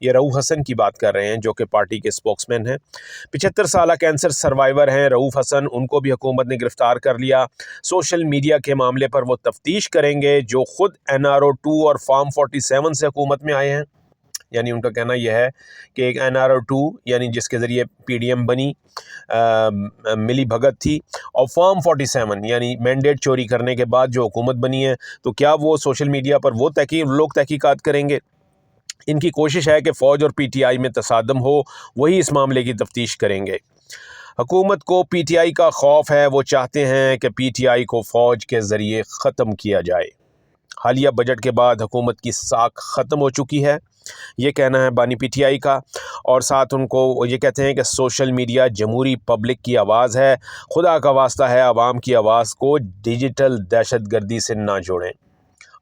یہ رؤف حسن کی بات کر رہے ہیں جو کہ پارٹی کے اسپوکسمین ہیں۔ 75 سالہ کینسر سروائیور ہیں رؤف حسن، ان کو بھی حکومت نے گرفتار کر لیا۔ سوشل میڈیا کے معاملے پر وہ تفتیش کریں گے جو خود NRO2 اور فارم 47 سے حکومت میں آئے ہیں۔ یعنی ان کا کہنا یہ ہے کہ ایک NRO2 یعنی جس کے ذریعے PDM بنی ملی بھگت تھی، اور فارم 47 یعنی مینڈیٹ چوری کرنے کے بعد جو حکومت بنی ہے، تو کیا وہ سوشل میڈیا پر وہ لوگ تحقیقات کریں گے؟ ان کی کوشش ہے کہ فوج اور PTI میں تصادم ہو، وہی اس معاملے کی تفتیش کریں گے۔ حکومت کو PTI کا خوف ہے، وہ چاہتے ہیں کہ PTI کو فوج کے ذریعے ختم کیا جائے۔ حالیہ بجٹ کے بعد حکومت کی ساکھ ختم ہو چکی ہے، یہ کہنا ہے بانی PTI کا، اور ساتھ ان کو یہ کہتے ہیں کہ سوشل میڈیا جمہوری پبلک کی آواز ہے، خدا کا واسطہ ہے عوام کی آواز کو ڈیجیٹل دہشت گردی سے نہ جوڑیں۔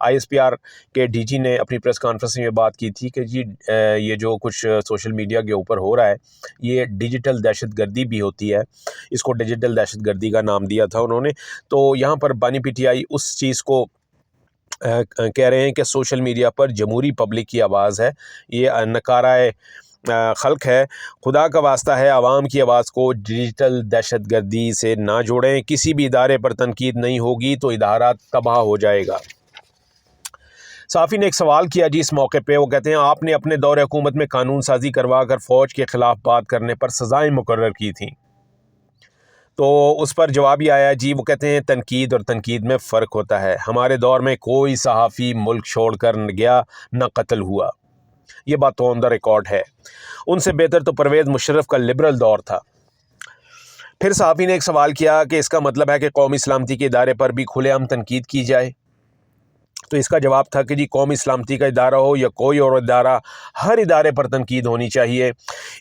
ISPR کے DG نے اپنی پریس کانفرنس میں بات کی تھی کہ جی یہ جو کچھ سوشل میڈیا کے اوپر ہو رہا ہے یہ ڈیجیٹل دہشت گردی بھی ہوتی ہے، اس کو ڈیجیٹل دہشت گردی کا نام دیا تھا انہوں نے۔ تو یہاں پر بانی PTI اس چیز کو کہہ رہے ہیں کہ سوشل میڈیا پر جمہوری پبلک کی آواز ہے، یہ نکارہ خلق ہے، خدا کا واسطہ ہے عوام کی آواز کو ڈیجیٹل دہشت گردی سے نہ جوڑیں، کسی بھی ادارے پر تنقید نہیں ہوگی تو ادارہ تباہ ہو جائے گا۔ صحافی نے ایک سوال کیا جی اس موقع پہ، وہ کہتے ہیں آپ نے اپنے دور حکومت میں قانون سازی کروا کر فوج کے خلاف بات کرنے پر سزائیں مقرر کی تھیں، تو اس پر جواب ہی آیا جی، وہ کہتے ہیں تنقید اور تنقید میں فرق ہوتا ہے، ہمارے دور میں کوئی صحافی ملک چھوڑ کر نہ گیا نہ قتل ہوا، یہ بات تو آن دا ریکارڈ ہے، ان سے بہتر تو پرویز مشرف کا لبرل دور تھا۔ پھر صحافی نے ایک سوال کیا کہ اس کا مطلب ہے کہ قومی سلامتی کے ادارے پر بھی کھلے عام تنقید کی جائے، تو اس کا جواب تھا کہ جی قومی سلامتی کا ادارہ ہو یا کوئی اور ادارہ، ہر ادارے پر تنقید ہونی چاہیے۔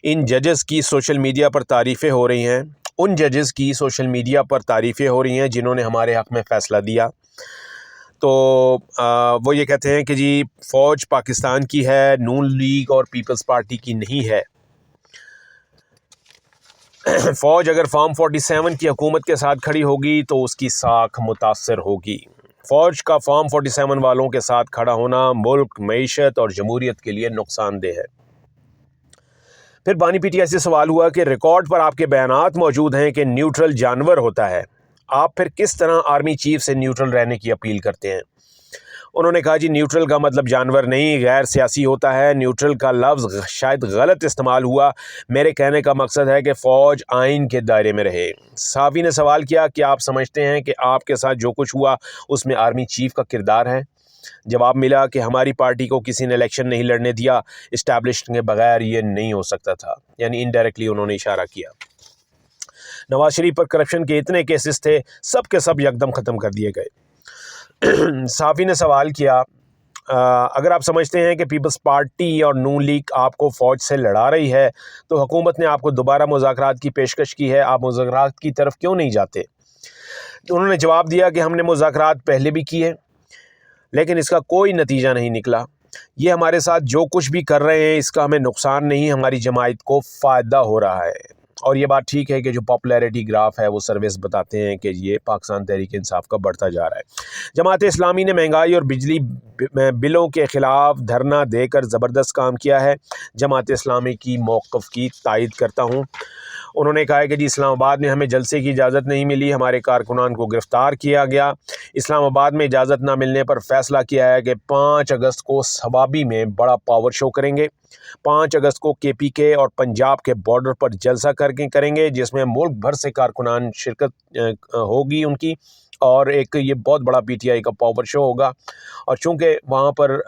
ان ججز کی سوشل میڈیا پر تعریفیں ہو رہی ہیں، ان ججز کی سوشل میڈیا پر تعریفیں ہو رہی ہیں جنہوں نے ہمارے حق میں فیصلہ دیا، تو وہ یہ کہتے ہیں کہ جی فوج پاکستان کی ہے، نون لیگ اور پیپلز پارٹی کی نہیں ہے۔ فوج اگر فارم 47 کی حکومت کے ساتھ کھڑی ہوگی تو اس کی ساکھ متاثر ہوگی۔ فوج کا فارم 47 والوں کے ساتھ کھڑا ہونا ملک، معیشت اور جمہوریت کے لیے نقصان دہ ہے۔ پھر بانی PTI سے سوال ہوا کہ ریکارڈ پر آپ کے بیانات موجود ہیں کہ نیوٹرل جانور ہوتا ہے، آپ پھر کس طرح آرمی چیف سے نیوٹرل رہنے کی اپیل کرتے ہیں؟ انہوں نے کہا جی نیوٹرل کا مطلب جانور نہیں، غیر سیاسی ہوتا ہے، نیوٹرل کا لفظ شاید غلط استعمال ہوا، میرے کہنے کا مقصد ہے کہ فوج آئین کے دائرے میں رہے۔ صحافی نے سوال کیا کہ آپ سمجھتے ہیں کہ آپ کے ساتھ جو کچھ ہوا اس میں آرمی چیف کا کردار ہے؟ جواب ملا کہ ہماری پارٹی کو کسی نے الیکشن نہیں لڑنے دیا، اسٹیبلشڈ کے بغیر یہ نہیں ہو سکتا تھا، یعنی انڈائریکٹلی انہوں نے اشارہ کیا۔ نواز شریف پر کرپشن کے اتنے کیسز تھے، سب کے سب یکدم ختم کر دیے گئے۔ صحافی نے سوال کیا اگر آپ سمجھتے ہیں کہ پیپلز پارٹی اور نون لیگ آپ کو فوج سے لڑا رہی ہے تو حکومت نے آپ کو دوبارہ مذاکرات کی پیشکش کی ہے، آپ مذاکرات کی طرف کیوں نہیں جاتے؟ انہوں نے جواب دیا کہ ہم نے مذاکرات پہلے بھی کیے لیکن اس کا کوئی نتیجہ نہیں نکلا، یہ ہمارے ساتھ جو کچھ بھی کر رہے ہیں اس کا ہمیں نقصان نہیں، ہماری جماعت کو فائدہ ہو رہا ہے۔ اور یہ بات ٹھیک ہے کہ جو پاپولیرٹی گراف ہے وہ سرویز بتاتے ہیں کہ یہ پاکستان تحریک انصاف کا بڑھتا جا رہا ہے۔ جماعت اسلامی نے مہنگائی اور بجلی بلوں کے خلاف دھرنا دے کر زبردست کام کیا ہے، جماعت اسلامی کی موقف کی تائید کرتا ہوں۔ انہوں نے کہا ہے کہ جی اسلام آباد میں ہمیں جلسے کی اجازت نہیں ملی، ہمارے کارکنان کو گرفتار کیا گیا، اسلام آباد میں اجازت نہ ملنے پر فیصلہ کیا ہے کہ 5 اگست کو ثوابی میں بڑا پاور شو کریں گے، 5 اگست کو KPK اور پنجاب کے بارڈر پر جلسہ کریں گے جس میں ملک بھر سے کارکنان شرکت ہوگی ان کی، اور ایک یہ بہت بڑا PTI کا پاور شو ہوگا۔ اور چونکہ وہاں پر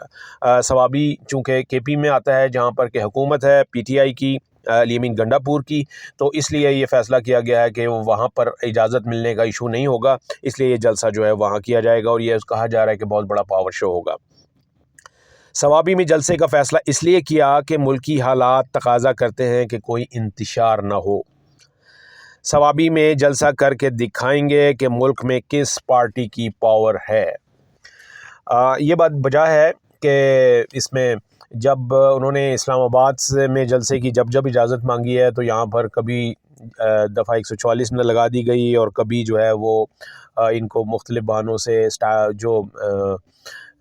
ثوابی چونکہ KP میں آتا ہے جہاں پر کہ حکومت ہے PTI کی، الیمین گنڈا پور کی، تو اس لیے یہ فیصلہ کیا گیا ہے کہ وہاں پر اجازت ملنے کا ایشو نہیں ہوگا، اس لیے یہ جلسہ جو ہے وہاں کیا جائے گا، اور یہ کہا جا رہا ہے کہ بہت بڑا پاور شو ہوگا۔ ثوابی میں جلسے کا فیصلہ اس لیے کیا کہ ملکی حالات تقاضا کرتے ہیں کہ کوئی انتشار نہ ہو، ثوابی میں جلسہ کر کے دکھائیں گے کہ ملک میں کس پارٹی کی پاور ہے۔ یہ بات بجا ہے کہ اس میں جب انہوں نے اسلام آباد میں جلسے کی جب اجازت مانگی ہے تو یہاں پر کبھی دفعہ 144 میں لگا دی گئی، اور کبھی جو ہے وہ ان کو مختلف بہانوں سے جو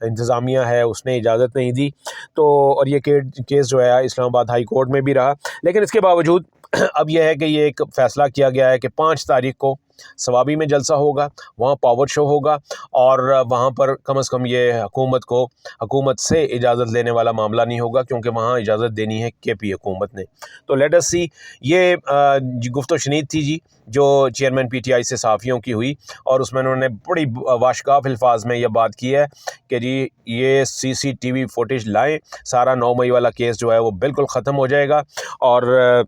انتظامیہ ہے اس نے اجازت نہیں دی، تو اور یہ کیس جو ہے اسلام آباد ہائی کورٹ میں بھی رہا، لیکن اس کے باوجود اب یہ ہے کہ یہ ایک فیصلہ کیا گیا ہے کہ 5 تاریخ کو ثوابی میں جلسہ ہوگا، وہاں پاور شو ہوگا، اور وہاں پر کم از کم یہ حکومت سے اجازت لینے والا معاملہ نہیں ہوگا، کیونکہ وہاں اجازت دینی ہے کے پی حکومت نے۔ تو لیٹ اس سی، یہ گفت و شنید تھی جی جو چیئرمین پی ٹی آئی سے صحافیوں کی ہوئی، اور اس میں انہوں نے بڑی واشگاف الفاظ میں یہ بات کی ہے کہ جی یہ سی سی ٹی وی فوٹیج لائیں، سارا 9 مئی والا کیس جو ہے وہ بالکل ختم ہو جائے گا۔ اور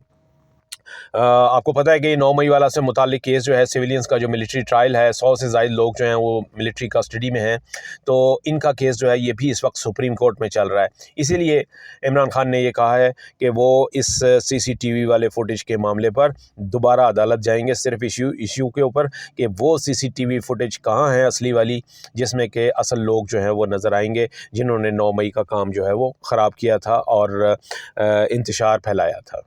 آپ کو پتہ ہے کہ یہ 9 مئی والا سے متعلق کیس جو ہے سویلینز کا جو ملٹری ٹرائل ہے، 100 سے زائد لوگ جو ہیں وہ ملٹری کسٹڈی میں ہیں، تو ان کا کیس جو ہے یہ بھی اس وقت سپریم کورٹ میں چل رہا ہے۔ اسی لیے عمران خان نے یہ کہا ہے کہ وہ اس سی سی ٹی وی والے فوٹیج کے معاملے پر دوبارہ عدالت جائیں گے، صرف ایشو کے اوپر کہ وہ سی سی ٹی وی فوٹیج کہاں ہے اصلی والی، جس میں کہ اصل لوگ جو ہیں وہ نظر آئیں گے جنہوں نے 9 مئی کا کام جو ہے وہ خراب کیا تھا اور انتشار پھیلایا تھا۔